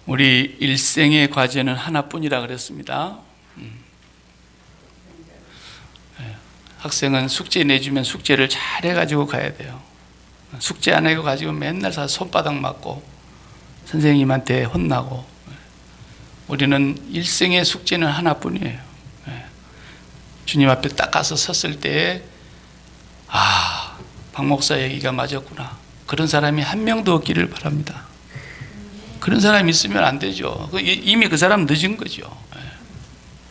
우리 일생의 과제는 하나뿐이라 그랬습니다. 학생은 숙제 내주면 숙제를 잘 해가지고 가야 돼요. 숙제 안 해가지고 맨날 손바닥 맞고 선생님한테 혼나고. 우리는 일생의 숙제는 하나뿐이에요. 주님 앞에 딱 가서 섰을 때 박 목사 얘기가 맞았구나. 그런 사람이 한 명도 없기를 바랍니다. 그런 사람이 있으면 안 되죠. 이미 그 사람 늦은 거죠.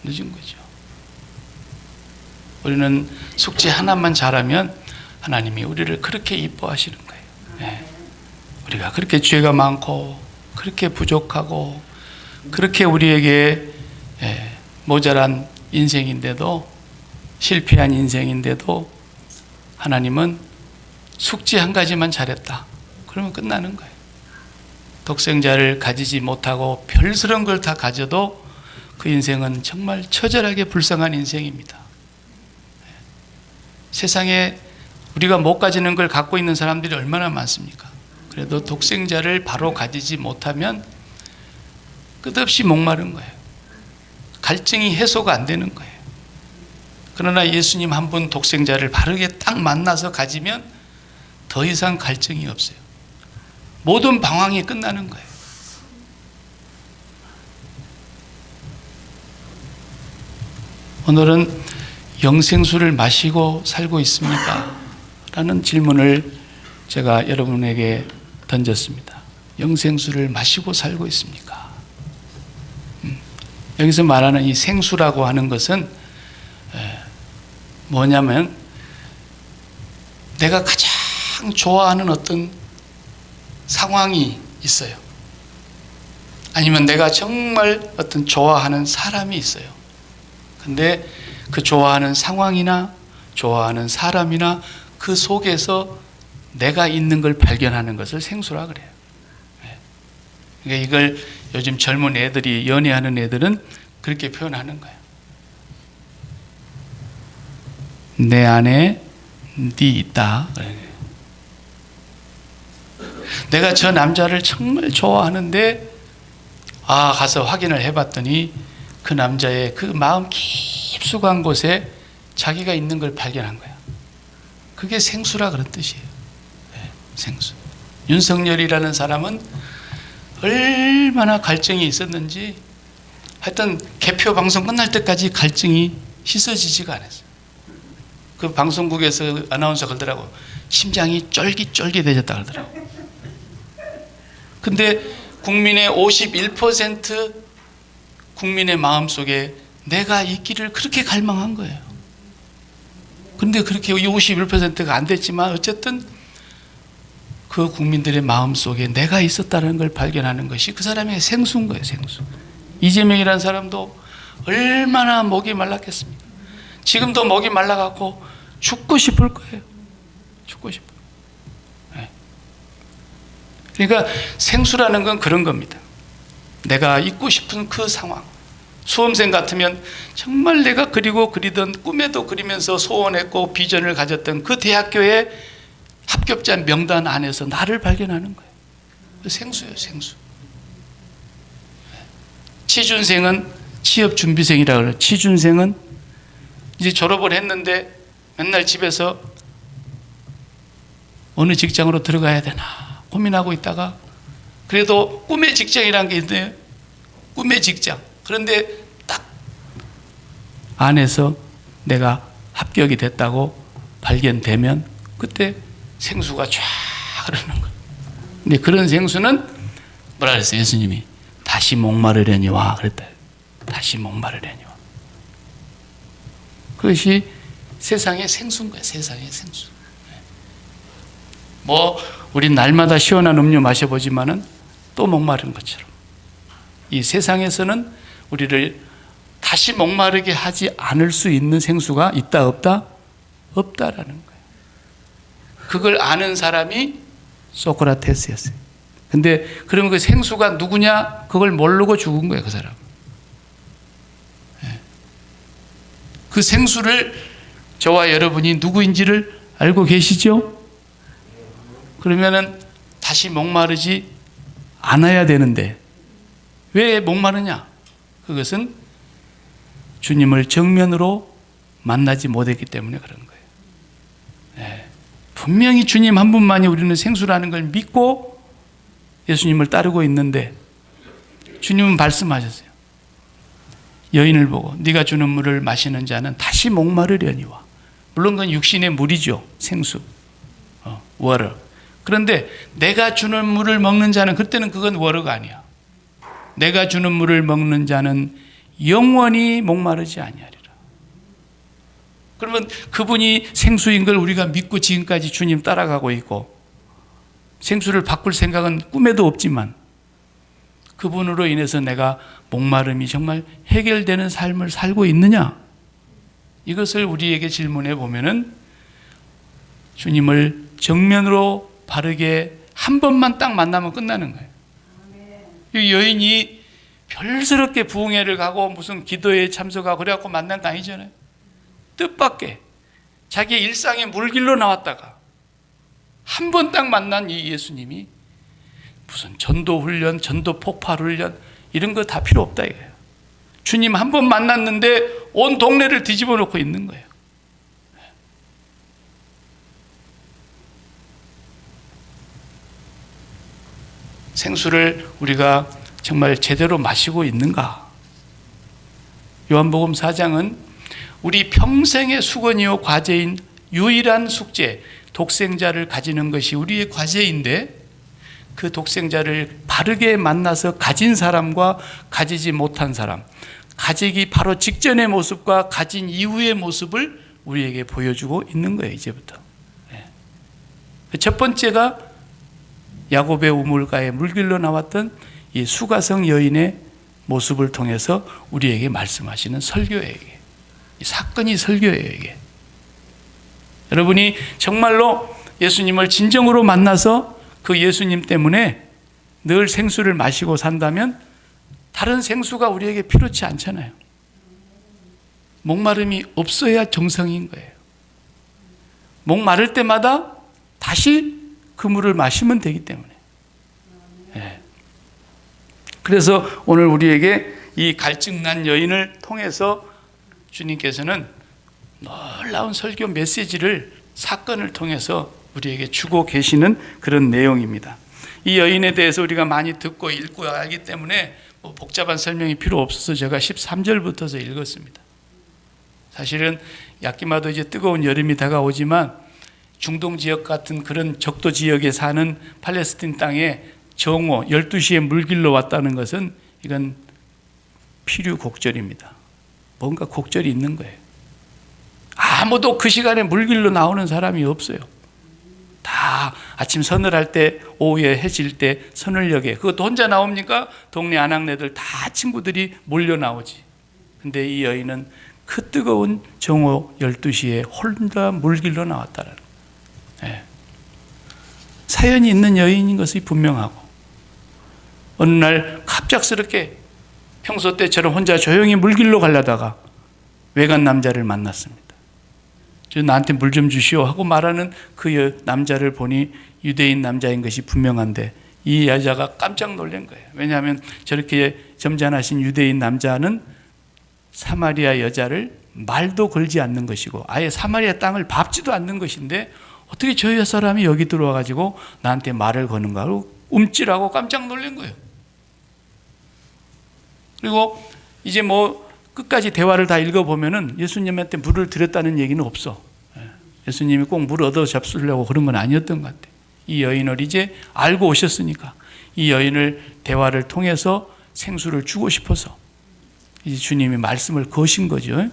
늦은 거죠. 우리는 숙제 하나만 잘하면 하나님이 우리를 그렇게 이뻐하시는 거예요. 우리가 그렇게 죄가 많고 그렇게 부족하고 그렇게 우리에게 모자란 인생인데도, 실패한 인생인데도 하나님은 숙제 한 가지만 잘했다 그러면 끝나는 거예요. 독생자를 가지지 못하고 별스러운 걸 다 가져도 그 인생은 정말 처절하게 불쌍한 인생입니다. 세상에 우리가 못 가지는 걸 갖고 있는 사람들이 얼마나 많습니까? 그래도 독생자를 바로 가지지 못하면 끝없이 목마른 거예요. 갈증이 해소가 안 되는 거예요. 그러나 예수님 한 분 독생자를 바르게 딱 만나서 가지면 더 이상 갈증이 없어요. 모든 방황이 끝나는 거예요. 오늘은 영생수를 마시고 살고 있습니까? 라는 질문을 제가 여러분에게 던졌습니다. 영생수를 마시고 살고 있습니까? 여기서 말하는 이 생수라고 하는 것은 뭐냐면 내가 가장 좋아하는 어떤 상황이 있어요. 아니면 내가 정말 어떤 좋아하는 사람이 있어요. 근데 그 좋아하는 상황이나 좋아하는 사람이나 그 속에서 내가 있는 걸 발견하는 것을 생수라 그래요. 그러니까 이걸 요즘 젊은 애들이, 연애하는 애들은 그렇게 표현하는 거예요. 내 안에 네 있다. 내가 저 남자를 정말 좋아하는데 가서 확인을 해봤더니 그 남자의 그 마음 깊숙한 곳에 자기가 있는 걸 발견한 거야. 그게 생수라 그런 뜻이에요. 생수. 윤석열이라는 사람은 얼마나 갈증이 있었는지 하여튼 개표 방송 끝날 때까지 갈증이 씻어지지가 않았어요. 그 방송국에서 아나운서 그러더라고. 심장이 쫄깃쫄깃해졌다 그러더라고. 근데 국민의 51% 국민의 마음속에 내가 있기를 그렇게 갈망한 거예요. 근데 그렇게 51%가 안 됐지만 어쨌든 그 국민들의 마음속에 내가 있었다는 걸 발견하는 것이 그 사람의 생수인 거예요. 생수. 이재명이라는 사람도 얼마나 목이 말랐겠습니까? 지금도 목이 말라갖고 죽고 싶을 거예요. 죽고 싶어요. 그러니까 생수라는 건 그런 겁니다. 내가 있고 싶은 그 상황. 수험생 같으면 정말 내가 그리던 꿈에도 그리면서 소원했고 비전을 가졌던 그 대학교의 합격자 명단 안에서 나를 발견하는 거예요. 생수예요, 생수. 취준생은 취업준비생이라고 그래요. 취준생은 이제 졸업을 했는데 맨날 집에서 어느 직장으로 들어가야 되나 고민하고 있다가 그래도 꿈의 직장이라는 게 있는데 꿈의 직장. 그런데 딱 안에서 내가 합격이 됐다고 발견되면 그때 생수가 쫙 흐르는 거예요. 근데 그런 생수는 뭐라 그랬어요? 예수님이 다시 목마르려니 와 그랬다. 다시 목마르려니 와. 그것이 세상의 생수인 거예요. 세상의 생수. 우리 날마다 시원한 음료 마셔보지만은 또 목마른 것처럼 이 세상에서는 우리를 다시 목마르게 하지 않을 수 있는 생수가 있다 없다? 없다라는 거예요. 그걸 아는 사람이 소크라테스였어요. 근데 그러면 그 생수가 누구냐? 그걸 모르고 죽은 거예요, 그 사람. 그 생수를 저와 여러분이 누구인지를 알고 계시죠? 그러면은 다시 목마르지 않아야 되는데 왜 목마르냐? 그것은 주님을 정면으로 만나지 못했기 때문에 그런 거예요. 네. 분명히 주님 한 분만이 우리는 생수라는 걸 믿고 예수님을 따르고 있는데 주님은 말씀하셨어요. 여인을 보고 네가 주는 물을 마시는 자는 다시 목마르려니와. 물론 그건 육신의 물이죠. 생수, 워러. 그런데 내가 주는 물을 먹는 자는, 그때는 그건 워러가 아니야. 내가 주는 물을 먹는 자는 영원히 목마르지 아니하리라. 그러면 그분이 생수인 걸 우리가 믿고 지금까지 주님 따라가고 있고 생수를 바꿀 생각은 꿈에도 없지만 그분으로 인해서 내가 목마름이 정말 해결되는 삶을 살고 있느냐? 이것을 우리에게 질문해 보면은 주님을 정면으로 바르게 한 번만 딱 만나면 끝나는 거예요. 이 여인이 별스럽게 부흥회를 가고 무슨 기도회에 참석하고 그래갖고 만난 거 아니잖아요. 뜻밖의 자기의 일상의 물길로 나왔다가 한 번 딱 만난 이 예수님이 무슨 전도 훈련, 전도 폭발 훈련 이런 거 다 필요 없다 이거예요. 주님 한 번 만났는데 온 동네를 뒤집어 놓고 있는 거예요. 생수를 우리가 정말 제대로 마시고 있는가? 요한복음 4장은 우리 평생의 수건이요 과제인 유일한 숙제, 독생자를 가지는 것이 우리의 과제인데 그 독생자를 바르게 만나서 가진 사람과 가지지 못한 사람, 가지기 바로 직전의 모습과 가진 이후의 모습을 우리에게 보여주고 있는 거예요. 이제부터. 첫 번째가 야곱의 우물가에 물길로 나왔던 이 수가성 여인의 모습을 통해서 우리에게 말씀하시는 설교예요. 이 사건이 설교예요. 이게. 여러분이 정말로 예수님을 진정으로 만나서 그 예수님 때문에 늘 생수를 마시고 산다면 다른 생수가 우리에게 필요치 않잖아요. 목마름이 없어야 정성인 거예요. 목마를 때마다 다시 그 물을 마시면 되기 때문에. 네. 그래서 오늘 우리에게 이 갈증난 여인을 통해서 주님께서는 놀라운 설교 메시지를 사건을 통해서 우리에게 주고 계시는 그런 내용입니다. 이 여인에 대해서 우리가 많이 듣고 읽고 알기 때문에 뭐 복잡한 설명이 필요 없어서 제가 13절부터서 읽었습니다. 사실은 약기마도 이제 뜨거운 여름이 다가오지만 중동 지역 같은 그런 적도 지역에 사는 팔레스틴 땅에 정오 12시에 물길로 왔다는 것은 이건 필요곡절입니다. 뭔가 곡절이 있는 거예요. 아무도 그 시간에 물길로 나오는 사람이 없어요. 다 아침 서늘할 때, 오후에 해질 때 서늘녘에, 그것도 혼자 나옵니까? 동네 아낙네들 다 친구들이 몰려 나오지. 근데 이 여인은 그 뜨거운 정오 12시에 혼자 물길로 나왔다는 거예요. 네. 사연이 있는 여인인 것이 분명하고 어느 날 갑작스럽게 평소 때처럼 혼자 조용히 물길로 가려다가 외간 남자를 만났습니다. 저 나한테 물 좀 주시오 하고 말하는 그 남자를 보니 유대인 남자인 것이 분명한데 이 여자가 깜짝 놀란 거예요. 왜냐하면 저렇게 점잖으신 유대인 남자는 사마리아 여자를 말도 걸지 않는 것이고 아예 사마리아 땅을 밟지도 않는 것인데 어떻게 저 사람이 여기 들어와 가지고 나한테 말을 거는가 하고 움찔하고 깜짝 놀란 거예요. 그리고 이제 뭐 끝까지 대화를 다 읽어보면은 예수님한테 물을 드렸다는 얘기는 없어. 예수님이 꼭 물 얻어 잡수려고 그런 건 아니었던 것 같아요. 이 여인을 이제 알고 오셨으니까 이 여인을 대화를 통해서 생수를 주고 싶어서 이제 주님이 말씀을 거신 거죠.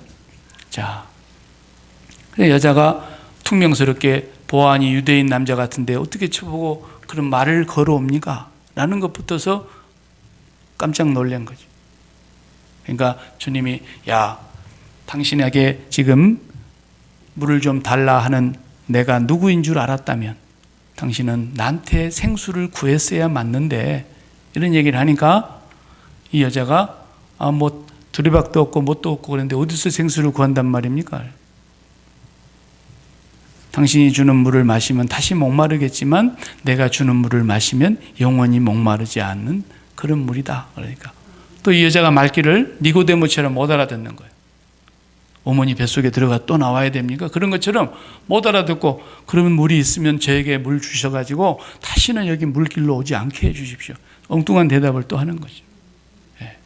자, 여자가 퉁명스럽게 보아하니 유대인 남자 같은데 어떻게 쳐보고 그런 말을 걸어옵니까? 라는 것부터서 깜짝 놀란 거죠. 그러니까 주님이 야, 당신에게 지금 물을 좀 달라 하는 내가 누구인 줄 알았다면 당신은 나한테 생수를 구했어야 맞는데 이런 얘기를 하니까 이 여자가 뭐 두리박도 없고 뭣도 없고 그런데 어디서 생수를 구한단 말입니까? 당신이 주는 물을 마시면 다시 목마르겠지만 내가 주는 물을 마시면 영원히 목마르지 않는 그런 물이다. 그러니까 또 이 여자가 말귀를 니고데모처럼 못 알아듣는 거예요. 어머니 뱃속에 들어가 또 나와야 됩니까? 그런 것처럼 못 알아듣고, 그러면 물이 있으면 저에게 물 주셔가지고 다시는 여기 물길로 오지 않게 해주십시오. 엉뚱한 대답을 또 하는 거죠. 예.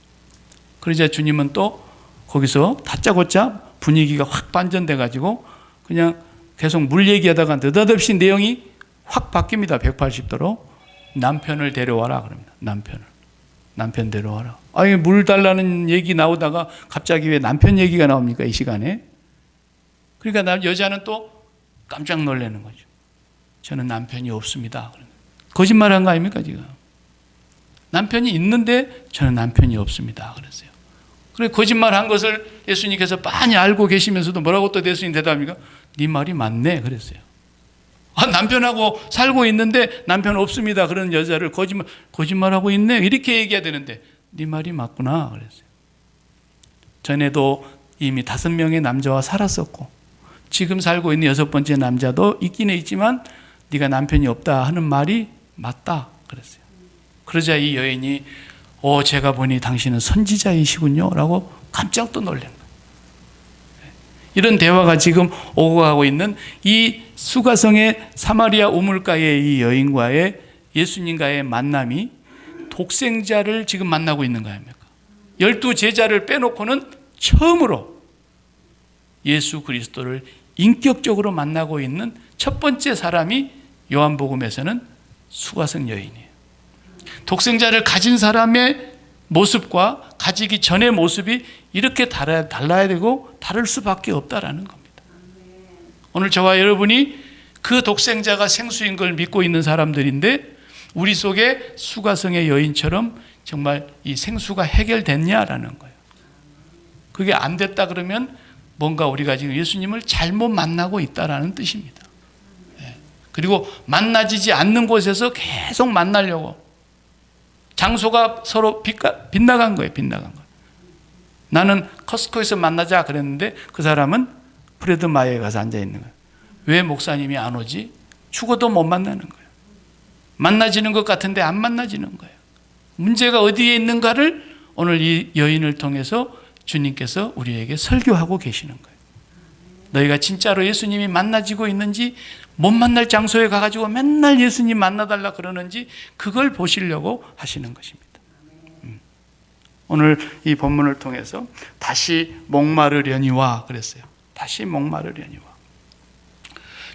그러자 주님은 또 거기서 다짜고짜 분위기가 확 반전돼가지고 그냥 계속 물 얘기하다가 느닷없이 내용이 확 바뀝니다. 180도로. 남편을 데려와라 그럽니다. 남편 데려와라. 아니, 물 달라는 얘기 나오다가 갑자기 왜 남편 얘기가 나옵니까, 이 시간에? 그러니까 여자는 또 깜짝 놀라는 거죠. 저는 남편이 없습니다. 거짓말한 거 아닙니까, 지금? 남편이 있는데 저는 남편이 없습니다. 그랬어요. 그래, 거짓말한 것을 예수님께서 빤히 알고 계시면서도 뭐라고 또 예수님 대답합니까? 네 말이 맞네. 그랬어요. 남편하고 살고 있는데 남편 없습니다. 그런 여자를 거짓말하고 있네. 이렇게 얘기해야 되는데 네 말이 맞구나. 그랬어요. 전에도 이미 5명의 남자와 살았었고 지금 살고 있는 6번째 남자도 있기는 있지만 네가 남편이 없다 하는 말이 맞다. 그랬어요. 그러자 이 여인이 제가 보니 당신은 선지자이시군요. 라고 깜짝 또 놀란 거예요. 이런 대화가 지금 오고 가고 있는 이 수가성의 사마리아 우물가의 이 여인과의 예수님과의 만남이 독생자를 지금 만나고 있는 거 아닙니까? 12제자를 빼놓고는 처음으로 예수 그리스도를 인격적으로 만나고 있는 첫 번째 사람이 요한복음에서는 수가성 여인이에요. 독생자를 가진 사람의 모습과 가지기 전의 모습이 이렇게 달라야 되고 다를 수밖에 없다라는 겁니다. 오늘 저와 여러분이 그 독생자가 생수인 걸 믿고 있는 사람들인데 우리 속에 수가성의 여인처럼 정말 이 생수가 해결됐냐라는 거예요. 그게 안 됐다 그러면 뭔가 우리가 지금 예수님을 잘못 만나고 있다라는 뜻입니다. 그리고 만나지지 않는 곳에서 계속 만나려고 장소가 서로 빗나간 거예요. 빗나간 거. 나는 커스코에서 만나자 그랬는데 그 사람은 프레드마이어에 가서 앉아 있는 거예요. 왜 목사님이 안 오지? 죽어도 못 만나는 거예요. 만나지는 것 같은데 안 만나지는 거예요. 문제가 어디에 있는가를 오늘 이 여인을 통해서 주님께서 우리에게 설교하고 계시는 거예요. 너희가 진짜로 예수님이 만나지고 있는지, 못 만날 장소에 가가지고 맨날 예수님 만나달라 그러는지 그걸 보시려고 하시는 것입니다. 오늘 이 본문을 통해서 다시 목마르려니와 그랬어요. 다시 목마르려니와.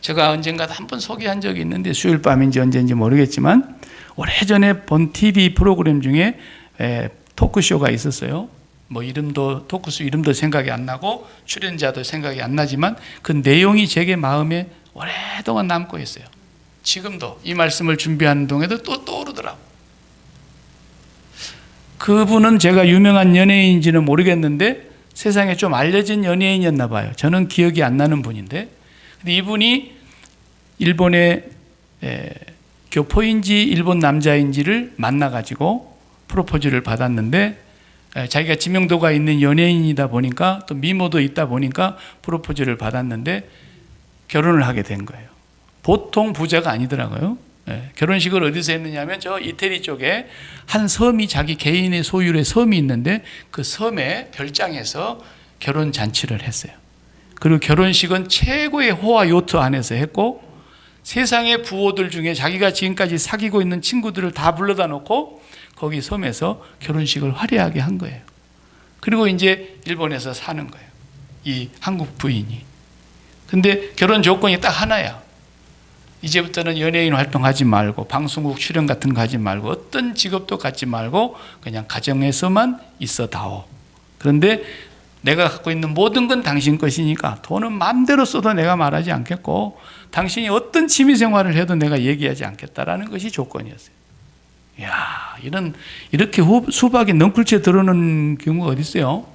제가 언젠가 한번 소개한 적이 있는데 수요일 밤인지 언제인지 모르겠지만 오래전에 본 TV 프로그램 중에 토크쇼가 있었어요. 뭐 이름도 토크쇼 이름도 생각이 안 나고 출연자도 생각이 안 나지만 그 내용이 제게 마음에 오랫동안 남고 있어요. 지금도 이 말씀을 준비하는 동에도 또 떠오르더라고. 그분은 제가 유명한 연예인인지는 모르겠는데 세상에 좀 알려진 연예인이었나 봐요. 저는 기억이 안 나는 분인데, 근데 이분이 일본의 교포인지 일본 남자인지를 만나가지고 프로포즈를 받았는데, 자기가 지명도가 있는 연예인이다 보니까 또 미모도 있다 보니까 프로포즈를 받았는데 결혼을 하게 된 거예요. 보통 부자가 아니더라고요. 결혼식을 어디서 했느냐면 저 이태리 쪽에 한 섬이 자기 개인의 소유의 섬이 있는데 그 섬의 별장에서 결혼 잔치를 했어요. 그리고 결혼식은 최고의 호화 요트 안에서 했고 세상의 부호들 중에 자기가 지금까지 사귀고 있는 친구들을 다 불러다 놓고 거기 섬에서 결혼식을 화려하게 한 거예요. 그리고 이제 일본에서 사는 거예요. 이 한국 부인이. 근데 결혼 조건이 딱 하나야. 이제부터는 연예인 활동하지 말고 방송국 출연 같은 거 하지 말고 어떤 직업도 갖지 말고 그냥 가정에서만 있어다오. 그런데 내가 갖고 있는 모든 건 당신 것이니까 돈은 마음대로 써도 내가 말하지 않겠고 당신이 어떤 취미 생활을 해도 내가 얘기하지 않겠다라는 것이 조건이었어요. 이야, 이렇게 수박이 넝쿨째 들어오는 경우가 어디 있어요?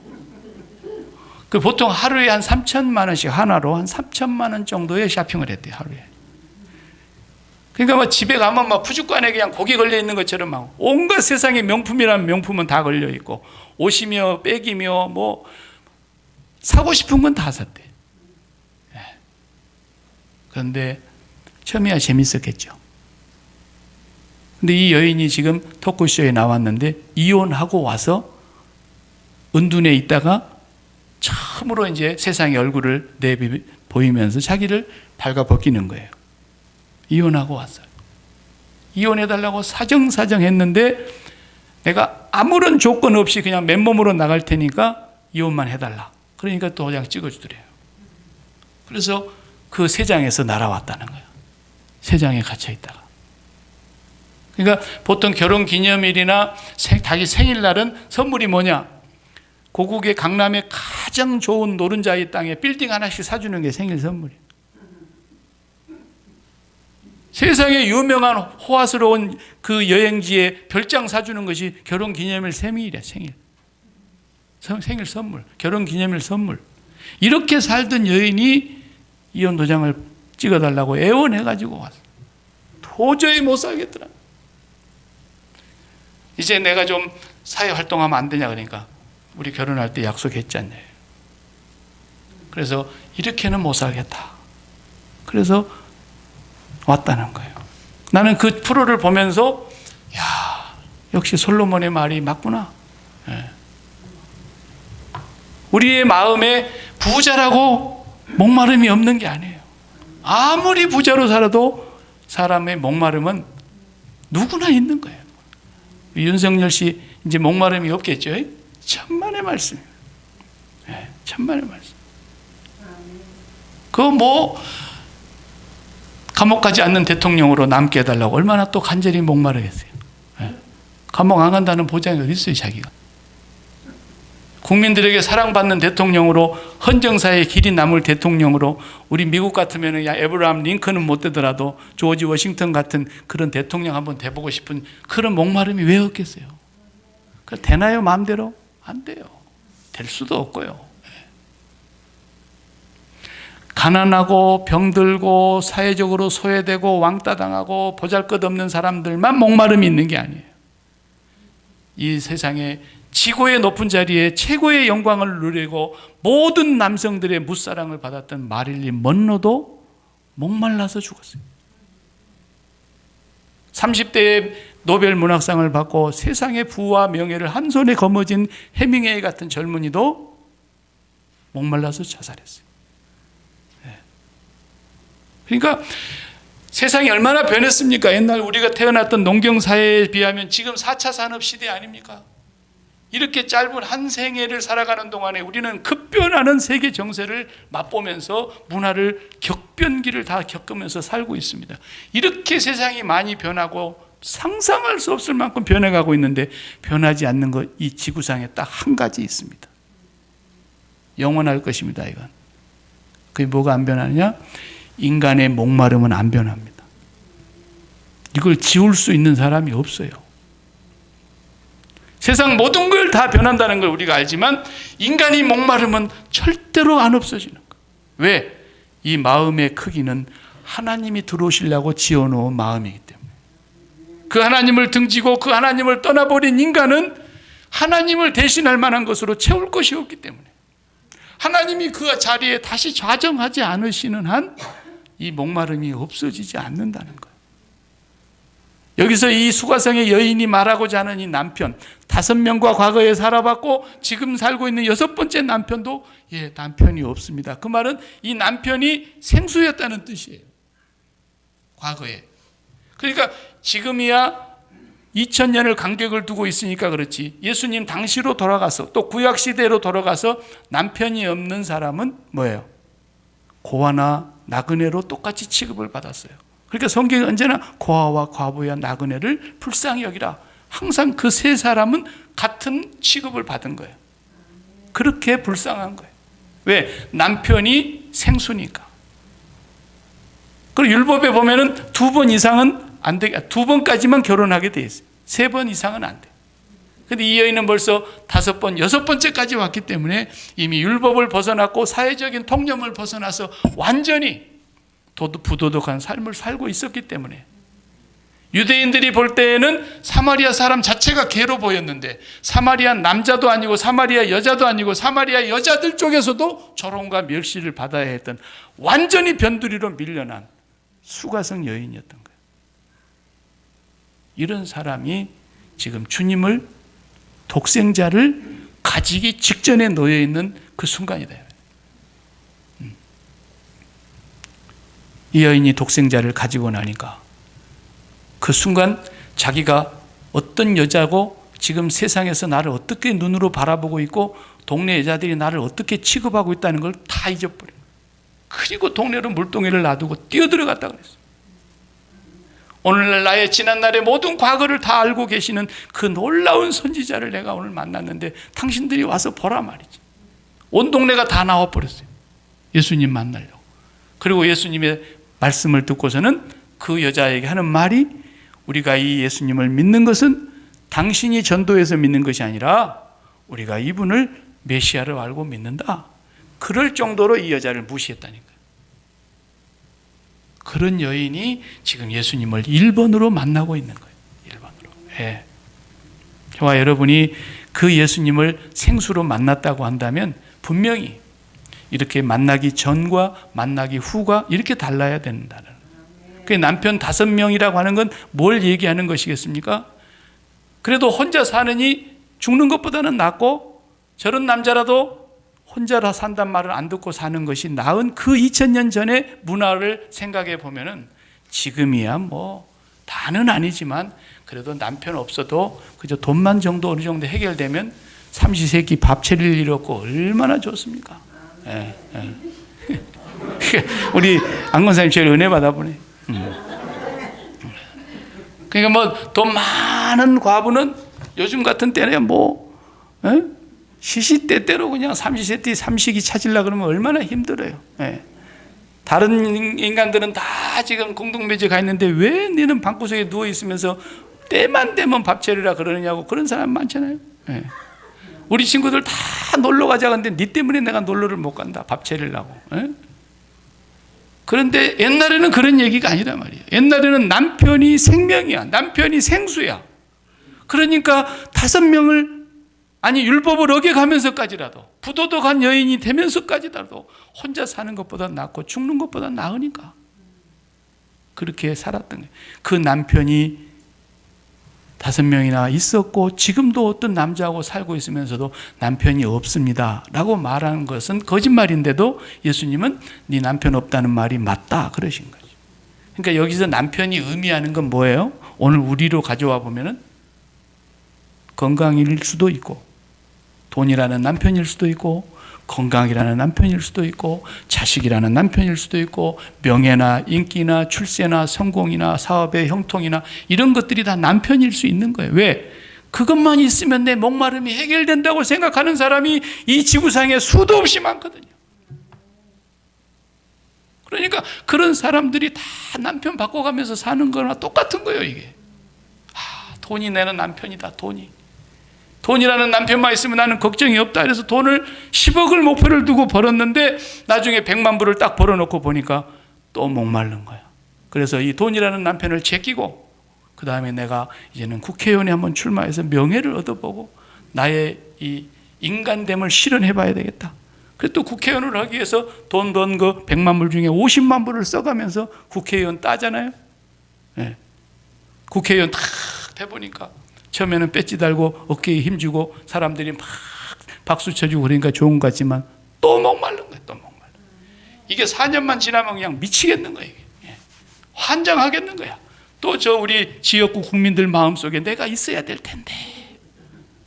그 보통 하루에 한 3천만 원씩 하나로 한 3천만 원 정도의 쇼핑을 했대요, 하루에. 그러니까 막 집에 가면 막 푸주간에 그냥 고기 걸려 있는 것처럼 막 온갖 세상의 명품이라는 명품은 다 걸려 있고 옷이며 백이며 뭐 사고 싶은 건 다 샀대. 그런데 처음이야 재밌었겠죠. 근데 이 여인이 지금 토크쇼에 나왔는데 이혼하고 와서 은둔에 있다가 처음으로 이제 세상의 얼굴을 보이면서 자기를 발가벗기는 거예요. 이혼하고 왔어요. 이혼해달라고 사정사정 했는데 내가 아무런 조건 없이 그냥 맨몸으로 나갈 테니까 이혼만 해달라. 그러니까 도장 찍어주더래요. 그래서 그 세장에서 날아왔다는 거예요. 세장에 갇혀있다가. 그러니까 보통 결혼기념일이나 자기 생일날은 선물이 뭐냐? 고국의 강남의 가장 좋은 노른자의 땅에 빌딩 하나씩 사주는 게 생일 선물이에요. 세상에 유명한 호화스러운 그 여행지에 별장 사주는 것이 결혼기념일 생일이야. 생일 선물, 결혼기념일 선물. 이렇게 살던 여인이 이혼 도장을 찍어달라고 애원해가지고 왔어. 도저히 못 살겠더라. 이제 내가 좀 사회활동하면 안 되냐 그러니까 우리 결혼할 때 약속했잖아요. 그래서 이렇게는 못 살겠다. 그래서 왔다는 거예요. 나는 그 프로를 보면서 야, 역시 솔로몬의 말이 맞구나. 예. 우리의 마음에 부자라고 목마름이 없는 게 아니에요. 아무리 부자로 살아도 사람의 목마름은 누구나 있는 거예요. 윤석열 씨 이제 목마름이 없겠죠? 천만의 말씀이에요. 네, 천만의 말씀. 그거 뭐 감옥 가지 않는 대통령으로 남게 해달라고 얼마나 또 간절히 목마르겠어요. 네. 감옥 안 간다는 보장이 어디 있어요, 자기가. 국민들에게 사랑받는 대통령으로 헌정사의 길이 남을 대통령으로 우리 미국 같으면 야 에브라함 링컨은 못 되더라도 조지 워싱턴 같은 그런 대통령 한번 돼보고 싶은 그런 목마름이 왜 없겠어요? 되나요 마음대로? 안 돼요. 될 수도 없고요. 가난하고 병들고 사회적으로 소외되고 왕따당하고 보잘것없는 사람들만 목마름이 있는 게 아니에요. 이 세상에 지고의 높은 자리에 최고의 영광을 누리고 모든 남성들의 무사랑을 받았던 마릴린 먼로도 목말라서 죽었어요. 30대에 노벨 문학상을 받고 세상의 부와 명예를 한 손에 거머쥔 해밍웨이 같은 젊은이도 목말라서 자살했어요. 그러니까 세상이 얼마나 변했습니까? 옛날 우리가 태어났던 농경사회에 비하면 지금 4차 산업시대 아닙니까? 이렇게 짧은 한 생애를 살아가는 동안에 우리는 급변하는 세계 정세를 맛보면서 문화를 격변기를 다 겪으면서 살고 있습니다. 이렇게 세상이 많이 변하고 상상할 수 없을 만큼 변해가고 있는데 변하지 않는 것, 이 지구상에 딱 한 가지 있습니다. 영원할 것입니다. 이건. 그게 뭐가 안 변하느냐? 인간의 목마름은 안 변합니다. 이걸 지울 수 있는 사람이 없어요. 세상 모든 걸 다 변한다는 걸 우리가 알지만 인간이 목마름은 절대로 안 없어지는 거예요. 왜? 이 마음의 크기는 하나님이 들어오시려고 지어놓은 마음이기 때문에. 그 하나님을 등지고 그 하나님을 떠나버린 인간은 하나님을 대신할 만한 것으로 채울 것이 없기 때문에 하나님이 그 자리에 다시 좌정하지 않으시는 한 이 목마름이 없어지지 않는다는 거예요. 여기서 이 수가성의 여인이 말하고자 하는 이 남편, 5명과 과거에 살아봤고 지금 살고 있는 6번째 남편도 남편이 없습니다. 그 말은 이 남편이 생수였다는 뜻이에요. 과거에. 그러니까 지금이야 2000년을 간격을 두고 있으니까 그렇지 예수님 당시로 돌아가서 또 구약시대로 돌아가서 남편이 없는 사람은 뭐예요? 고아나 나그네로 똑같이 취급을 받았어요. 그러니까 성경이 언제나 고아와 과부와 나그네를 불쌍히 여기라. 항상 그 세 사람은 같은 취급을 받은 거예요. 그렇게 불쌍한 거예요. 왜? 남편이 생수니까. 그리고 율법에 보면은 2번 이상은 안 돼. 2번까지만 결혼하게 돼 있어요. 3번 이상은 안 돼. 근데 이 여인은 벌써 5번, 6번째까지 왔기 때문에 이미 율법을 벗어났고 사회적인 통념을 벗어나서 완전히 부도덕한 삶을 살고 있었기 때문에 유대인들이 볼 때에는 사마리아 사람 자체가 개로 보였는데 사마리아 남자도 아니고 사마리아 여자도 아니고 사마리아 여자들 쪽에서도 조롱과 멸시를 받아야 했던 완전히 변두리로 밀려난 수가성 여인이었던 거예요. 이런 사람이 지금 주님을 독생자를 가지기 직전에 놓여 있는 그 순간이다. 이 여인이 독생자를 가지고 나니까 그 순간 자기가 어떤 여자고 지금 세상에서 나를 어떻게 눈으로 바라보고 있고 동네 여자들이 나를 어떻게 취급하고 있다는 걸 다 잊어버려요. 그리고 동네로 물동이를 놔두고 뛰어들어갔다 그랬어요. 오늘날 나의 지난날의 모든 과거를 다 알고 계시는 그 놀라운 선지자를 내가 오늘 만났는데 당신들이 와서 보라 말이지. 온 동네가 다 나와버렸어요. 예수님 만나려고. 그리고 예수님의 말씀을 듣고서는 그 여자에게 하는 말이, 우리가 이 예수님을 믿는 것은 당신이 전도해서 믿는 것이 아니라 우리가 이분을 메시아로 알고 믿는다. 그럴 정도로 이 여자를 무시했다니까요. 그런 여인이 지금 예수님을 1번으로 만나고 있는 거예요. 1번으로. 예. 저와 여러분이 그 예수님을 생수로 만났다고 한다면 분명히 이렇게 만나기 전과 만나기 후가 이렇게 달라야 된다는. 그 남편 5명이라고 하는 건 뭘 얘기하는 것이겠습니까? 그래도 혼자 사느니 죽는 것보다는 낫고, 저런 남자라도 혼자라 산단 말을 안 듣고 사는 것이 나은 그 2000년 전의 문화를 생각해 보면은 지금이야 뭐 다는 아니지만 그래도 남편 없어도 그저 돈만 정도 어느 정도 해결되면 삼시세끼 밥 차릴 일 없고 얼마나 좋습니까? 예, 예. 우리 안건사님 제일 은혜 받아보네. 그러니까 뭐 돈 많은 과부는 요즘 같은 때는 뭐 시시때때로 그냥 삼시세끼 삼식이 찾으려고 그러면 얼마나 힘들어요. 예. 다른 인간들은 다 지금 공동묘지에 가 있는데 왜 너는 방구석에 누워 있으면서 때만 되면 밥 차리라 그러느냐고, 그런 사람 많잖아요. 예. 우리 친구들 다 놀러 가자 근데 니 때문에 내가 놀러를 못 간다, 밥 차리려고. 예? 그런데 옛날에는 그런 얘기가 아니란 말이에요. 옛날에는 남편이 생명이야, 남편이 생수야. 그러니까 5명을, 아니 율법을 어겨가면서까지라도, 부도덕한 여인이 되면서까지라도 혼자 사는 것보다 낫고 죽는 것보다 나으니까 그렇게 살았던 거예요. 그 남편이 5명이나 있었고 지금도 어떤 남자하고 살고 있으면서도 남편이 없습니다 라고 말하는 것은 거짓말인데도 예수님은 네 남편 없다는 말이 맞다 그러신 거죠. 그러니까 여기서 남편이 의미하는 건 뭐예요? 오늘 우리로 가져와 보면은 건강일 수도 있고, 돈이라는 남편일 수도 있고, 건강이라는 남편일 수도 있고, 자식이라는 남편일 수도 있고, 명예나 인기나 출세나 성공이나 사업의 형통이나 이런 것들이 다 남편일 수 있는 거예요. 왜? 그것만 있으면 내 목마름이 해결된다고 생각하는 사람이 이 지구상에 수도 없이 많거든요. 그러니까 그런 사람들이 다 남편 바꿔가면서 사는 거나 똑같은 거예요. 이게 돈이 내는 남편이다. 돈이라는 남편만 있으면 나는 걱정이 없다. 그래서 돈을 10억을 목표를 두고 벌었는데 나중에 100만 불을 딱 벌어놓고 보니까 또 목마른 거야. 그래서 이 돈이라는 남편을 제끼고 그 다음에 내가 이제는 국회의원에 한번 출마해서 명예를 얻어보고 나의 이 인간됨을 실현해봐야 되겠다. 그래서 또 국회의원을 하기 위해서 돈 번 그 100만 불 중에 50만 불을 써가면서 국회의원 따잖아요. 네. 국회의원 탁 해보니까 처음에는 배지 달고 어깨에 힘주고 사람들이 막 박수 쳐주고 그러니까 좋은 것 같지만 또 목마른 거야. 또 목마른. 이게 4년만 지나면 그냥 미치겠는 거예요. 이게. 환장하겠는 거야. 또 저 우리 지역구 국민들 마음속에 내가 있어야 될 텐데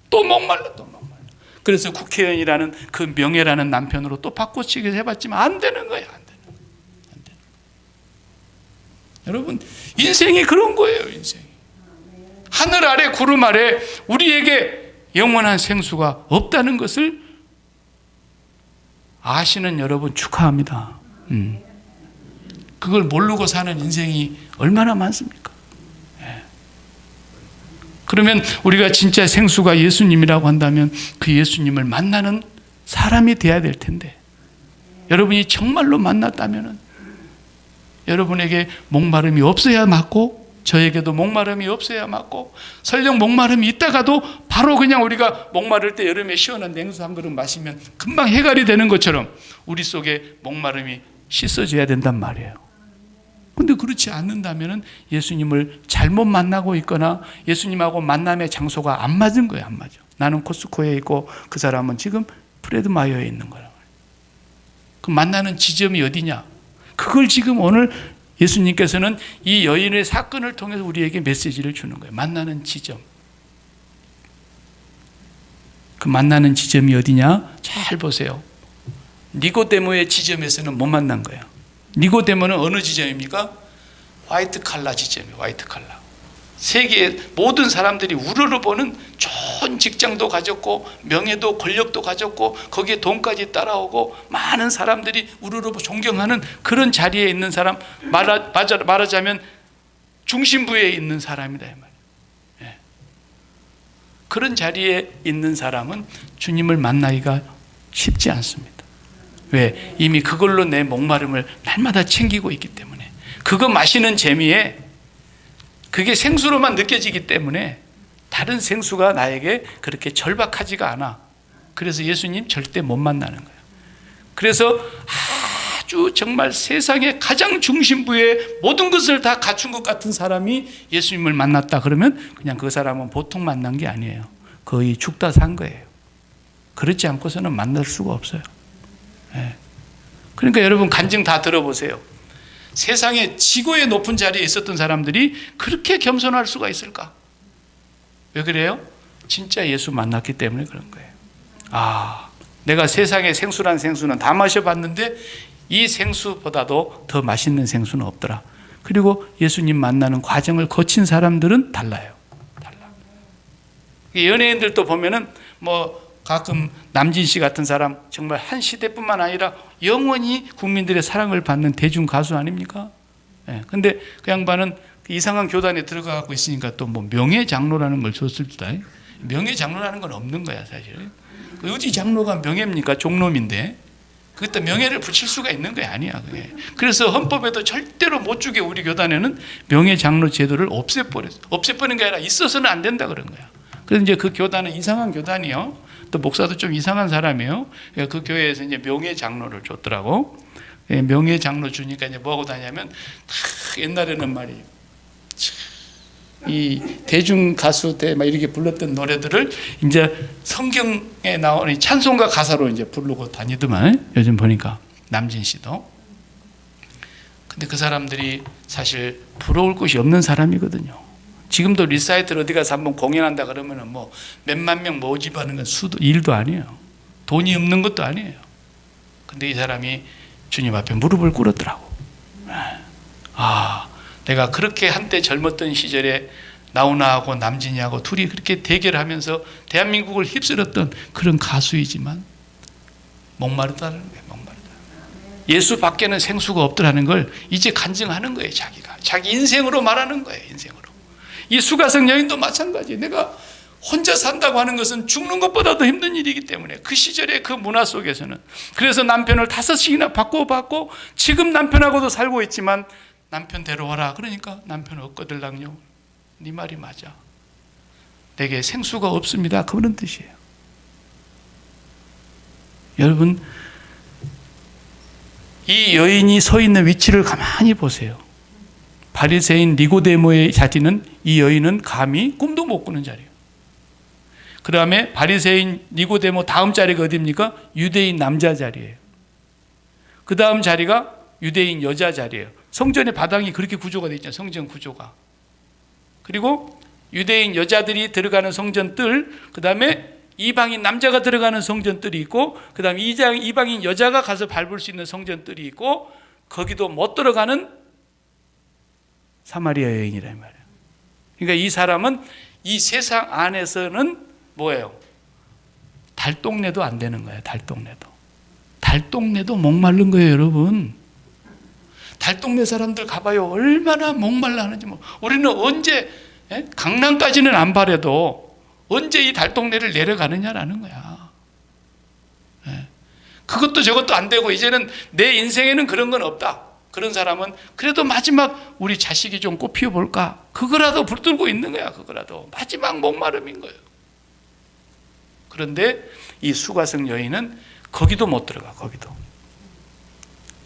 또 목말라. 그래서 국회의원이라는 그 명예라는 남편으로 또 바꿔치기 해봤지만 안 되는 거야. 안 되는 거야. 여러분 인생이 그런 거예요. 인생이. 하늘 아래 구름 아래 우리에게 영원한 생수가 없다는 것을 아시는 여러분 축하합니다. 그걸 모르고 사는 인생이 얼마나 많습니까? 예. 그러면 우리가 진짜 생수가 예수님이라고 한다면 그 예수님을 만나는 사람이 돼야 될 텐데, 여러분이 정말로 만났다면 여러분에게 목마름이 없어야 맞고 저에게도 목마름이 없어야 맞고, 설령 목마름이 있다가도 바로 그냥 우리가 목마를 때 여름에 시원한 냉수 한 그릇 마시면 금방 해결이 되는 것처럼 우리 속에 목마름이 씻어져야 된단 말이에요. 근데 그렇지 않는다면 예수님을 잘못 만나고 있거나 예수님하고 만남의 장소가 안 맞은 거예요. 안 맞아. 나는 코스코에 있고 그 사람은 지금 프레드마이어에 있는 거란 말이에요. 그 만나는 지점이 어디냐? 그걸 지금 오늘 예수님께서는 이 여인의 사건을 통해서 우리에게 메시지를 주는 거예요. 만나는 지점. 그 만나는 지점이 어디냐? 잘 보세요. 니고데모의 지점에서는 못 만난 거예요. 니고데모는 어느 지점입니까? 화이트 칼라 지점이에요. 화이트 칼라. 세계의 모든 사람들이 우러러보는 좋은 직장도 가졌고 명예도 권력도 가졌고 거기에 돈까지 따라오고 많은 사람들이 우러러보 존경하는 그런 자리에 있는 사람, 말하자면 중심부에 있는 사람이다 이 말이에요. 예. 그런 자리에 있는 사람은 주님을 만나기가 쉽지 않습니다. 왜? 이미 그걸로 내 목마름을 날마다 챙기고 있기 때문에, 그거 마시는 재미에 그게 생수로만 느껴지기 때문에 다른 생수가 나에게 그렇게 절박하지가 않아. 그래서 예수님 절대 못 만나는 거예요. 그래서 아주 정말 세상의 가장 중심부에 모든 것을 다 갖춘 것 같은 사람이 예수님을 만났다 그러면 그냥 그 사람은 보통 만난 게 아니에요. 거의 죽다 산 거예요. 그렇지 않고서는 만날 수가 없어요. 네. 그러니까 여러분 간증 다 들어보세요. 세상에 지고의 높은 자리에 있었던 사람들이 그렇게 겸손할 수가 있을까? 왜 그래요? 진짜 예수 만났기 때문에 그런 거예요. 내가 세상의 생수란 생수는 다 마셔봤는데 이 생수보다도 더 맛있는 생수는 없더라. 그리고 예수님 만나는 과정을 거친 사람들은 달라요. 연예인들도 보면은 가끔 남진 씨 같은 사람 정말 한 시대뿐만 아니라 영원히 국민들의 사랑을 받는 대중 가수 아닙니까? 근데 그 양반은 이상한 교단에 들어가고 있으니까 또 명예 장로라는 걸 줬을 때, 명예 장로라는 건 없는 거야 사실. 어디 장로가 명예입니까? 종놈인데. 그것도 명예를 붙일 수가 있는 게 아니야. 그게. 그래서 헌법에도 절대로 못 주게 우리 교단에는 명예 장로 제도를 없애버렸어. 없애버리는 게 아니라 있어서는 안 된다 그런 거야. 그래서 이제 그 교단은 이상한 교단이요. 또 목사도 좀 이상한 사람이에요. 그 교회에서 이제 명예 장로를 줬더라고. 명예 장로 주니까 이제 뭐 하고 다냐면 옛날에는 말이에요. 이 대중 가수 때 막 이렇게 불렀던 노래들을 이제 성경에 나오는 찬송가 가사로 이제 부르고 다니더만 요즘 보니까 남진 씨도. 근데 그 사람들이 사실 부러울 곳이 없는 사람이거든요. 지금도 리사이틀 어디 가서 한번 공연한다 그러면은 몇만 명 모집하는 건 일도 아니에요. 돈이 없는 것도 아니에요. 근데 이 사람이 주님 앞에 무릎을 꿇었더라고. 내가 그렇게 한때 젊었던 시절에 나훈아하고 남진이하고 둘이 그렇게 대결하면서 대한민국을 휩쓸었던 그런 가수이지만 목마르다는 거예요. 목마르다. 예수 밖에는 생수가 없더라는 걸 이제 간증하는 거예요. 자기가 자기 인생으로 말하는 거예요. 인생으로. 이 수가성 여인도 마찬가지. 내가 혼자 산다고 하는 것은 죽는 것보다도 힘든 일이기 때문에 그 시절의 그 문화 속에서는, 그래서 남편을 5씩이나 바꿔봤고 지금 남편하고도 살고 있지만 남편 데려와라 그러니까 남편 얻거들랑요. 네 말이 맞아. 내게 생수가 없습니다. 그런 뜻이에요. 여러분, 이 여인이 서 있는 위치를 가만히 보세요. 바리새인 니고데모의 자리는, 이 여인은 감히 꿈도 못 꾸는 자리예요. 그 다음에 바리새인 니고데모 다음 자리가 어디입니까? 유대인 남자 자리예요. 그 다음 자리가 유대인 여자 자리예요. 성전의 바닥이 그렇게 구조가 되어 있잖아요. 성전 구조가. 그리고 유대인 여자들이 들어가는 성전 뜰, 그 다음에 이방인 남자가 들어가는 성전 뜰이 있고, 그 다음에 이방인 여자가 가서 밟을 수 있는 성전 뜰이 있고, 거기도 못 들어가는 사마리아 여인이란 말이에요. 그러니까 이 사람은 이 세상 안에서는 뭐예요? 달동네도 안 되는 거예요. 달동네도 목마른 거예요, 여러분. 달동네 사람들 가봐요. 얼마나 목말라 하는지. 우리는 언제 강남까지는 안 바래도 언제 이 달동네를 내려가느냐라는 거야. 그것도 저것도 안 되고 이제는 내 인생에는 그런 건 없다. 그런 사람은 그래도 마지막 우리 자식이 좀 꽃 피워볼까? 그거라도 붙들고 있는 거야. 그거라도 마지막 목마름인 거예요. 그런데 이 수가성 여인은 거기도 못 들어가. 거기도.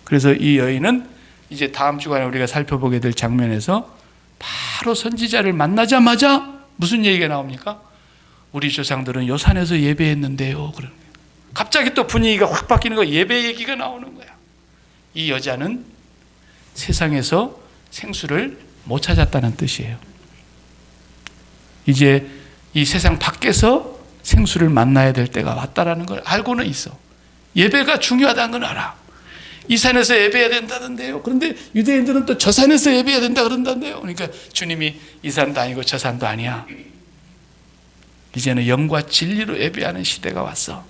그래서 이 여인은 이제 다음 주간에 우리가 살펴보게 될 장면에서 바로 선지자를 만나자마자 무슨 얘기가 나옵니까? 우리 조상들은 요 산에서 예배했는데요. 그러는 거예요. 갑자기 또 분위기가 확 바뀌는 거예요. 예배 얘기가 나오는 거야. 이 여자는 세상에서 생수를 못 찾았다는 뜻이에요. 이제 이 세상 밖에서 생수를 만나야 될 때가 왔다라는 걸 알고는 있어. 예배가 중요하다는 건 알아. 이 산에서 예배해야 된다던데요. 그런데 유대인들은 또 저 산에서 예배해야 된다 그런다는데요. 그러니까 주님이 이 산도 아니고 저 산도 아니야. 이제는 영과 진리로 예배하는 시대가 왔어.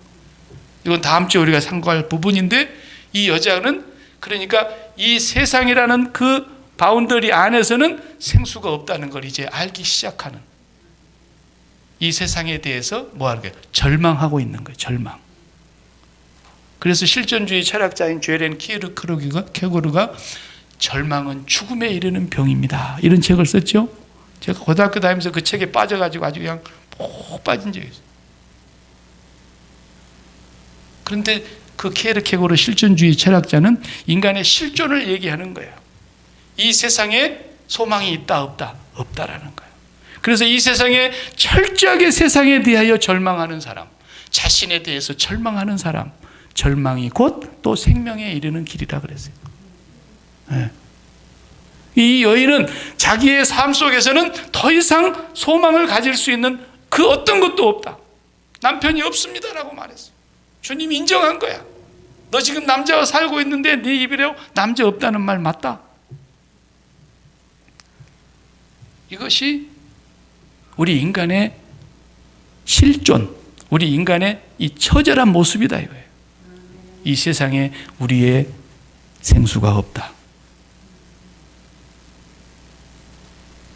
이건 다음 주에 우리가 상고할 부분인데, 이 여자는 그러니까 이 세상이라는 그 바운더리 안에서는 생수가 없다는 걸 이제 알기 시작하는, 이 세상에 대해서 뭐 하는 거예요? 절망하고 있는 거예요. 절망. 그래서 실존주의 철학자인 죄렌 키르케고르가 절망은 죽음에 이르는 병입니다, 이런 책을 썼죠. 제가 고등학교 다니면서 그 책에 빠져가지고 아주 그냥 푹 빠진 적이 있어요. 그런데 그 키르케고르 실존주의 철학자는 인간의 실존을 얘기하는 거예요. 이 세상에 소망이 있다 없다? 없다라는 거예요. 그래서 이 세상에 철저하게 세상에 대하여 절망하는 사람, 자신에 대해서 절망하는 사람, 절망이 곧 또 생명에 이르는 길이라 그랬어요. 네. 이 여인은 자기의 삶 속에서는 더 이상 소망을 가질 수 있는 그 어떤 것도 없다. 남편이 없습니다라고 말했어요. 주님이 인정한 거야. 너 지금 남자와 살고 있는데 네 입으로 남자 없다는 말 맞다. 이것이 우리 인간의 실존, 우리 인간의 이 처절한 모습이다 이거예요. 이 세상에 우리의 생수가 없다.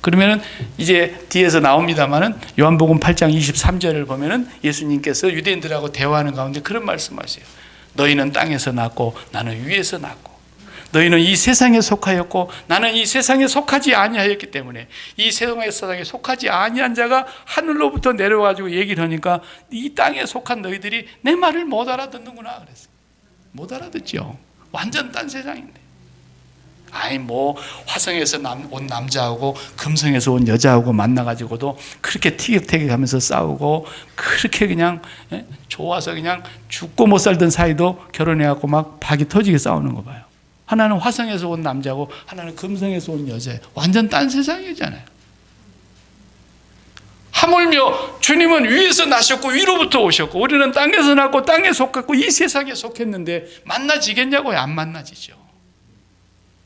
그러면은 이제 뒤에서 나옵니다만은 요한복음 8장 23절을 보면은 예수님께서 유대인들하고 대화하는 가운데 그런 말씀하세요. 너희는 땅에서 났고 나는 위에서 났고, 너희는 이 세상에 속하였고 나는 이 세상에 속하지 아니하였기 때문에, 이 세상에 속하지 아니한 자가 하늘로부터 내려와가지고 얘기를 하니까 이 땅에 속한 너희들이 내 말을 못 알아듣는구나 그랬어요. 못 알아듣죠. 완전 딴 세상인데. 아니 뭐 화성에서 온 남자하고 금성에서 온 여자하고 만나가지고도 그렇게 티격태격하면서 싸우고, 그렇게 그냥 좋아서 그냥 죽고 못 살던 사이도 결혼해갖고 막 박이 터지게 싸우는 거 봐요. 하나는 화성에서 온 남자고 하나는 금성에서 온 여자예요. 완전 딴 세상이잖아요. 하물며 주님은 위에서 나셨고 위로부터 오셨고, 우리는 땅에서 났고 땅에 속했고 이 세상에 속했는데 만나지겠냐고요? 안 만나지죠.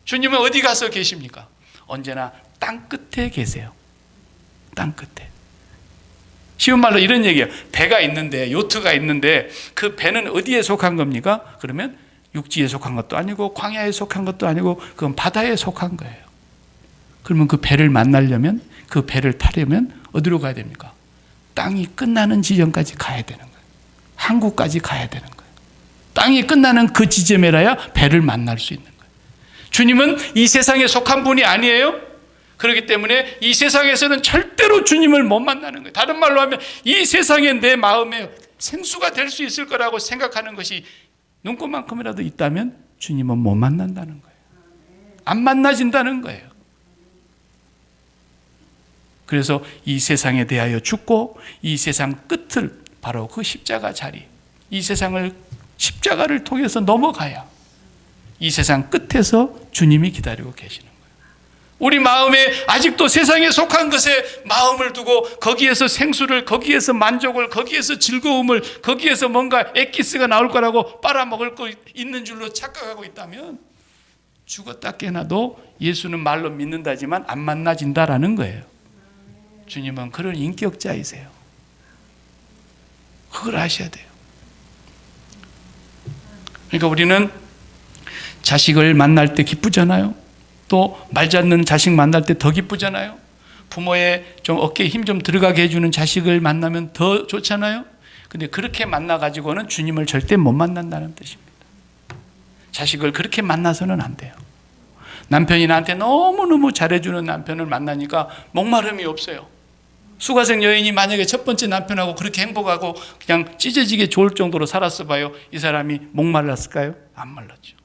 주님은 어디 가서 계십니까? 언제나 땅 끝에 계세요. 땅 끝에. 쉬운 말로 이런 얘기예요. 배가 있는데, 요트가 있는데 그 배는 어디에 속한 겁니까? 그러면 육지에 속한 것도 아니고 광야에 속한 것도 아니고 그건 바다에 속한 거예요. 그러면 그 배를 만나려면, 그 배를 타려면 어디로 가야 됩니까? 땅이 끝나는 지점까지 가야 되는 거예요. 한국까지 가야 되는 거예요. 땅이 끝나는 그 지점에라야 배를 만날 수 있는 거예요. 주님은 이 세상에 속한 분이 아니에요. 그렇기 때문에 이 세상에서는 절대로 주님을 못 만나는 거예요. 다른 말로 하면 이 세상에 내 마음에 생수가 될 수 있을 거라고 생각하는 것이 눈꽃만큼이라도 있다면 주님은 못 만난다는 거예요. 안 만나진다는 거예요. 그래서 이 세상에 대하여 죽고 이 세상 끝을, 바로 그 십자가 자리, 이 세상을 십자가를 통해서 넘어가야 이 세상 끝에서 주님이 기다리고 계시는 거예요. 우리 마음에 아직도 세상에 속한 것에 마음을 두고 거기에서 생수를, 거기에서 만족을, 거기에서 즐거움을, 거기에서 뭔가 엑기스가 나올 거라고 빨아먹을 거 있는 줄로 착각하고 있다면 죽었다 깨나도 예수는 말로 믿는다지만 안 만나진다라는 거예요. 주님은 그런 인격자이세요. 그걸 아셔야 돼요. 그러니까 우리는 자식을 만날 때 기쁘잖아요. 또 말 잡는 자식 만날 때 더 기쁘잖아요. 부모의 좀 어깨에 힘 좀 들어가게 해주는 자식을 만나면 더 좋잖아요. 근데 그렇게 만나가지고는 주님을 절대 못 만난다는 뜻입니다. 자식을 그렇게 만나서는 안 돼요. 남편이 나한테 너무너무 잘해주는 남편을 만나니까 목마름이 없어요. 수가생 여인이 만약에 첫 번째 남편하고 그렇게 행복하고 그냥 찢어지게 좋을 정도로 살았어 봐요. 이 사람이 목말랐을까요? 안 말랐죠.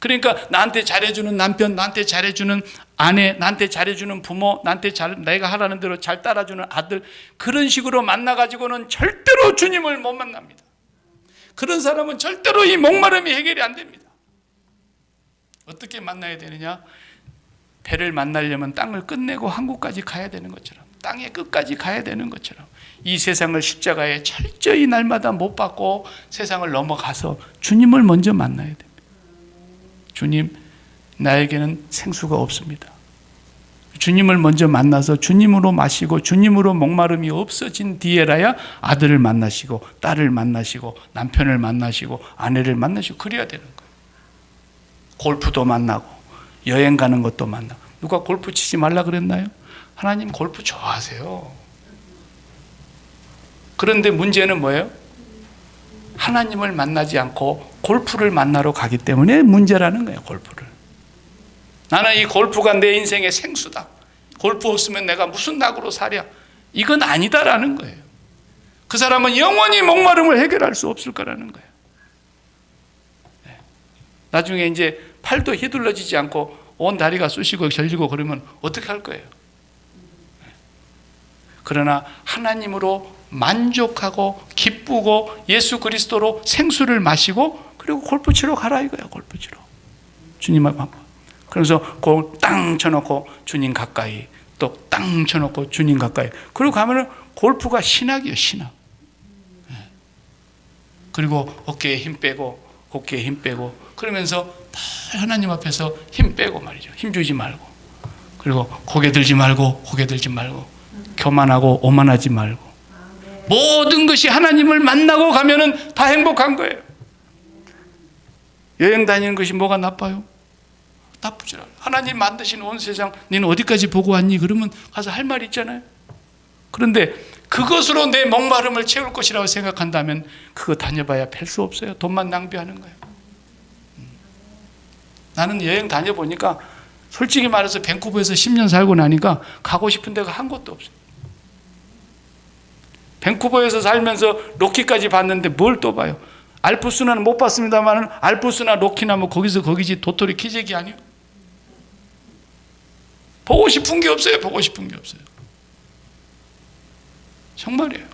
그러니까 나한테 잘해주는 남편, 나한테 잘해주는 아내, 나한테 잘해주는 부모, 내가 하라는 대로 잘 따라주는 아들, 그런 식으로 만나가지고는 절대로 주님을 못 만납니다. 그런 사람은 절대로 이 목마름이 해결이 안 됩니다. 어떻게 만나야 되느냐? 배를 만나려면 땅을 끝내고 한국까지 가야 되는 것처럼, 땅의 끝까지 가야 되는 것처럼, 이 세상을 십자가에 철저히 날마다 못 받고 세상을 넘어가서 주님을 먼저 만나야 됩니다. 주님, 나에게는 생수가 없습니다. 주님을 먼저 만나서 주님으로 마시고 주님으로 목마름이 없어진 뒤에라야 아들을 만나시고 딸을 만나시고 남편을 만나시고 아내를 만나시고 그래야 되는 거예요. 골프도 만나고 여행 가는 것도 만나고. 누가 골프 치지 말라 그랬나요? 하나님 골프 좋아하세요. 그런데 문제는 뭐예요? 하나님을 만나지 않고 골프를 만나러 가기 때문에 문제라는 거예요. 골프를. 나는 이 골프가 내 인생의 생수다. 골프 없으면 내가 무슨 낙으로 사랴. 이건 아니다라는 거예요. 그 사람은 영원히 목마름을 해결할 수 없을 거라는 거예요. 나중에 이제 팔도 휘둘러지지 않고 온 다리가 쑤시고 결리고 그러면 어떻게 할 거예요? 그러나 하나님으로 만족하고 기쁘고 예수 그리스도로 생수를 마시고 그리고 골프 치러 가라 이거야. 골프 치러. 주님을 만나. 그래서 공 땅 쳐놓고 주님 가까이, 또 땅 쳐놓고 주님 가까이. 그리고 가면은 골프가 신학이에요. 신학. 그리고 어깨에 힘 빼고 어깨에 힘 빼고 그러면서 다 하나님 앞에서 힘 빼고 말이죠. 힘 주지 말고. 그리고 고개 들지 말고 고개 들지 말고 교만하고 오만하지 말고 모든 것이 하나님을 만나고 가면은 다 행복한 거예요. 여행 다니는 것이 뭐가 나빠요? 나쁘지 않아요. 하나님 만드신 온 세상 너는 어디까지 보고 왔니? 그러면 가서 할 말 있잖아요. 그런데 그것으로 내 목마름을 채울 것이라고 생각한다면 그거 다녀봐야 별 수 없어요. 돈만 낭비하는 거예요. 나는 여행 다녀보니까 솔직히 말해서 밴쿠버에서 10년 살고 나니까 가고 싶은 데가 한 곳도 없어요. 밴쿠버에서 살면서 로키까지 봤는데 뭘 또 봐요? 알프스는 못 봤습니다만 알프스나 로키나 뭐 거기서 거기지 도토리 키재기 아니에요? 보고 싶은 게 없어요. 보고 싶은 게 없어요. 정말이에요.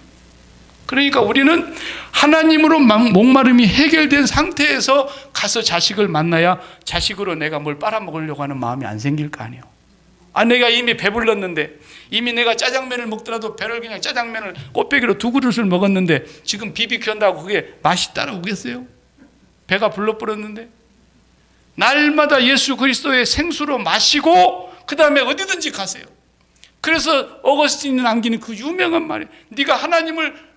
그러니까 우리는 하나님으로 목마름이 해결된 상태에서 가서 자식을 만나야 자식으로 내가 뭘 빨아먹으려고 하는 마음이 안 생길 거 아니에요. 아, 내가 이미 배불렀는데, 이미 내가 짜장면을 먹더라도 배를 그냥 짜장면을 꽃배기로 2그릇을 먹었는데 지금 비비큐 한다고 그게 맛이 따라오겠어요? 배가 불러버렸는데. 날마다 예수 그리스도의 생수로 마시고 그 다음에 어디든지 가세요. 그래서 어거스틴이 남기는 그 유명한 말이에요. 네가 하나님을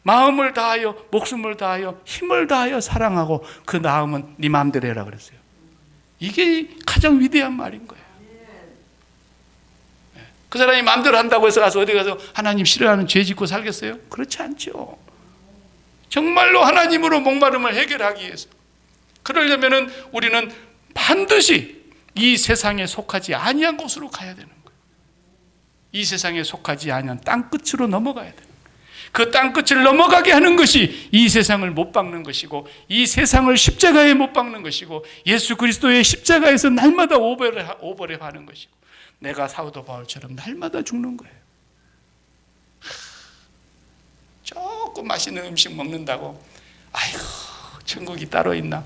마음을 다하여 목숨을 다하여 힘을 다하여 사랑하고 그 다음은 네 마음대로 해라 그랬어요. 이게 가장 위대한 말인 거예요. 그 사람이 마음대로 한다고 해서 가서 어디 가서 하나님 싫어하는 죄 짓고 살겠어요? 그렇지 않죠. 정말로 하나님으로 목마름을 해결하기 위해서 그러려면은 우리는 반드시 이 세상에 속하지 아니한 곳으로 가야 되는 거예요. 이 세상에 속하지 아니한 땅끝으로 넘어가야 돼요. 그 땅끝을 넘어가게 하는 것이 이 세상을 못 박는 것이고 이 세상을 십자가에 못 박는 것이고 예수 그리스도의 십자가에서 날마다 오버랩하는 것이고 내가 사도 바울처럼 날마다 죽는 거예요. 조금 맛있는 음식 먹는다고 아이고 천국이 따로 있나?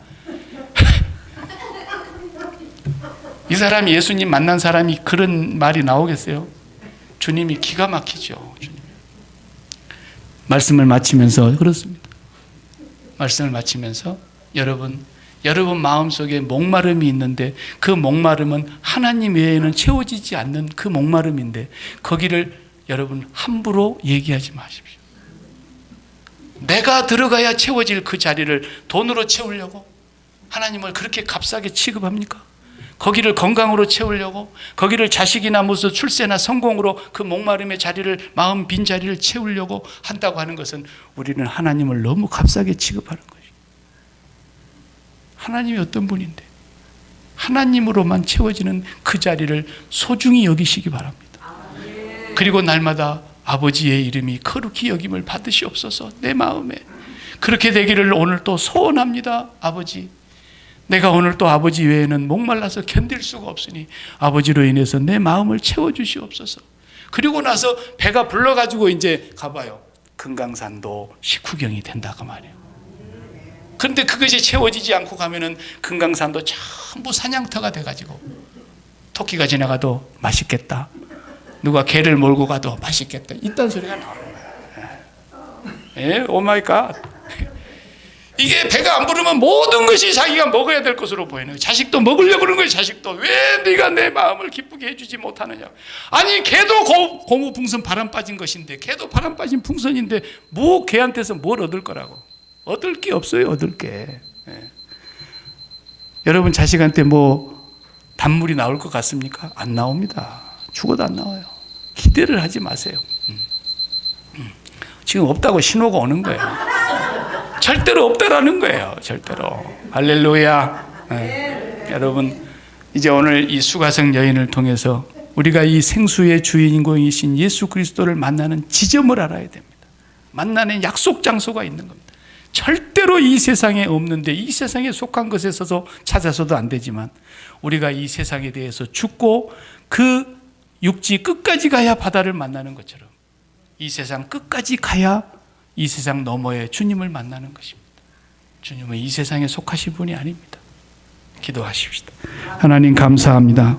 이 사람이 예수님 만난 사람이 그런 말이 나오겠어요? 주님이 기가 막히죠. 주님. 말씀을 마치면서 그렇습니다. 말씀을 마치면서 여러분 마음속에 목마름이 있는데 그 목마름은 하나님 외에는 채워지지 않는 그 목마름인데 거기를 여러분 함부로 얘기하지 마십시오. 내가 들어가야 채워질 그 자리를 돈으로 채우려고 하나님을 그렇게 값싸게 취급합니까? 거기를 건강으로 채우려고 거기를 자식이나 무슨 출세나 성공으로 그 목마름의 자리를 마음 빈 자리를 채우려고 한다고 하는 것은 우리는 하나님을 너무 값싸게 취급하는 것이에요. 하나님이 어떤 분인데 하나님으로만 채워지는 그 자리를 소중히 여기시기 바랍니다. 그리고 날마다 아버지의 이름이 거룩히 여김을 받으시옵소서. 내 마음에 그렇게 되기를 오늘 또 소원합니다. 아버지 내가 오늘 또 아버지 외에는 목말라서 견딜 수가 없으니 아버지로 인해서 내 마음을 채워주시옵소서. 그리고 나서 배가 불러가지고 이제 가봐요. 금강산도 식후경이 된다고 말이에요. 그런데 그것이 채워지지 않고 가면은 금강산도 전부 사냥터가 돼가지고 토끼가 지나가도 맛있겠다. 누가 개를 몰고 가도 맛있겠다. 이딴 소리가 나오는 거예요. 예, 오 마이 갓. 이게 배가 안 부르면 모든 것이 자기가 먹어야 될 것으로 보이는 거예요. 자식도 먹으려고 그러는 거예요. 자식도. 왜 네가 내 마음을 기쁘게 해주지 못하느냐. 아니 개도 고무풍선 바람 빠진 것인데, 개도 바람 빠진 풍선인데 뭐 개한테서 뭘 얻을 거라고. 얻을 게 없어요. 얻을 게. 예. 여러분 자식한테 뭐 단물이 나올 것 같습니까? 안 나옵니다. 죽어도 안 나와요. 기대를 하지 마세요. 지금 없다고 신호가 오는 거예요. 절대로 없다라는 거예요. 절대로. 할렐루야. 네. 여러분 이제 오늘 이 수가성 여인을 통해서 우리가 이 생수의 주인공이신 예수 그리스도를 만나는 지점을 알아야 됩니다. 만나는 약속 장소가 있는 겁니다. 절대로 이 세상에 없는데, 이 세상에 속한 것에 있어서 찾아서도 안 되지만 우리가 이 세상에 대해서 죽고 그 육지 끝까지 가야 바다를 만나는 것처럼 이 세상 끝까지 가야 이 세상 너머에 주님을 만나는 것입니다. 주님은 이 세상에 속하신 분이 아닙니다. 기도하십시다. 하나님 감사합니다.